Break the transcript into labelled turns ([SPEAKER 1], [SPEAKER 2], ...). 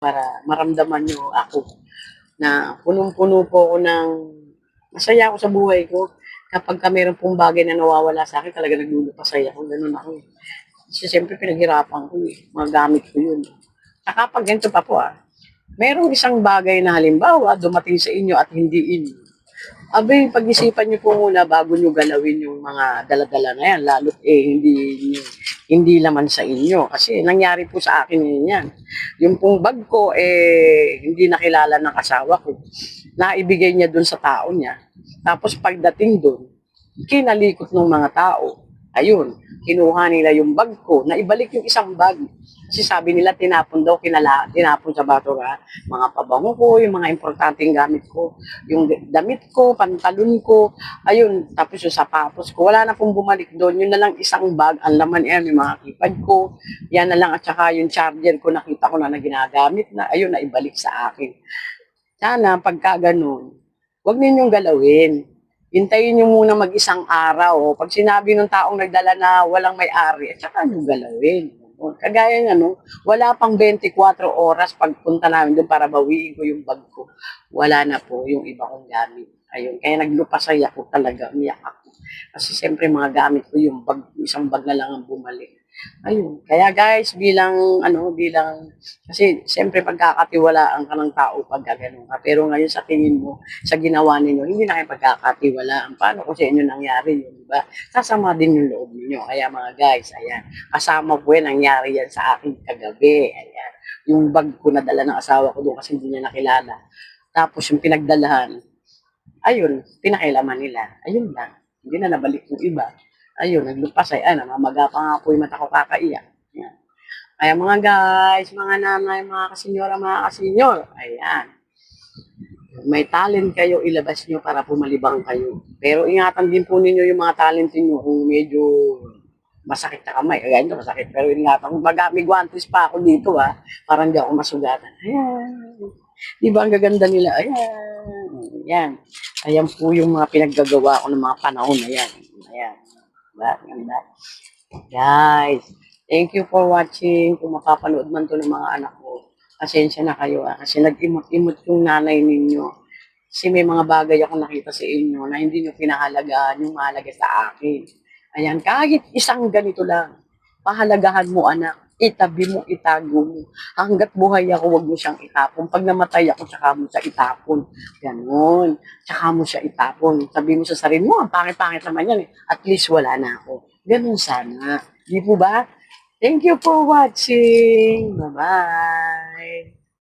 [SPEAKER 1] para maramdaman niyo ako na punong-puno po ako ng masaya ako sa buhay ko. Kapagka meron pong bagay na nawawala sa'kin talagang naglulupasaya ako, gano'n ako, eh. Kasi siyempre pinaghirapan ko, eh, mga gamit ko 'yun. Tsaka 'pag ganito pa po, merong isang bagay na halimbawa dumating sa inyo at hindi inyo, abay pag-isipan niyo po muna bago niyo galawin yung mga dala-dala na 'yan lalo't, hindi naman sa inyo. Kasi nangyari po sa akin yan. Yung pong bag ko, hindi nakilala ng asawa ko. Naibigay niya dun sa tao niya. Tapos pagdating dun, kinalikot ng mga tao. Ayun, kinuha nila yung bag ko, naibalik yung isang bag. Kasi sabi nila tinapon daw, tinapon sa basura. Mga pabango ko, yung mga importanteng gamit ko, yung damit ko, pantalon ko, ayun, tapos yung sapatos ko. Wala na pong bumalik doon. Yun na lang isang bag, ang laman yung mga keypad ko, yan na lang, at saka yung charger ko, nakita ko na ginagamit na, ayun, naibalik sa akin. Sana, pagka ganun, huwag ninyong galawin. Hintayin nyo muna mag-isang araw. Pag sinabi ng taong nagdala na walang may-ari, at saka nyo galawin. Kagaya nga, no, wala pang 24 oras pagpunta namin doon para bawiin ko yung bag ko. Wala na po yung iba kong gamit. Ayun, kaya naglupasay ako talaga, umiyak ako. Kasi siyempre mga gamit ko yung bag, isang bag na lang ang bumalik. Ayun, kaya guys, kasi siyempre pagkakatiwalaan ka ng tao pag gano'n ka. Pero ngayon sa tingin mo, sa ginawa ninyo, hindi na kayo pagkakatiwalaan. Paano kung sa inyo nangyari yun, di ba? Sasama din yung loob ninyo. Kaya mga guys, ayan, kasama po yan, nangyari yan sa akin kagabi. Ayan, yung bag ko na dala ng asawa ko doon kasi hindi niya nakilala. Tapos yung pinagdalahan, ayun, pinakilaman nila. Ayun lang, hindi na nabalik yung iba. Ayun, naglupas ay, namamaga pa nga po yung mata ko kakaiyak. Ayan. Kaya mga guys, mga nanay, mga kasenyora, mga kasenyor, ayan. May talent kayo, ilabas nyo para pumalibang kayo. Pero ingatan din po ninyo yung mga talent niyo kung medyo masakit sa kamay. Kaya ito, masakit. Pero ingatan ko, may guantes pa ako dito, parang di ako masugatan. Ayan. Di ba ang gaganda nila? Ayan. Ayan. Ayan po yung mga pinaggagawa ko ng mga panahon na yan. Ayan. Diba? Ganda. Guys, thank you for watching. Kung mapapanood man to ng mga anak ko, pasensya na kayo kasi nag-imot-imot yung nanay ninyo. Kasi may mga bagay ako nakita sa inyo na hindi nyo pinahalagaan yung mahalaga sa akin. Ayan, kahit isang ganito lang, pahalagahan mo anak, itabi mo, itago mo. Hanggat buhay ako, wag mo siyang itapon. Pag namatay ako, tsaka mo siya itapon. Ganon. Tsaka mo siya itapon. Sabi mo sa sarili mo, ang pangit-pangit naman yan. At least wala na ako. Ganon sana. Di po ba? Thank you for watching. Bye-bye.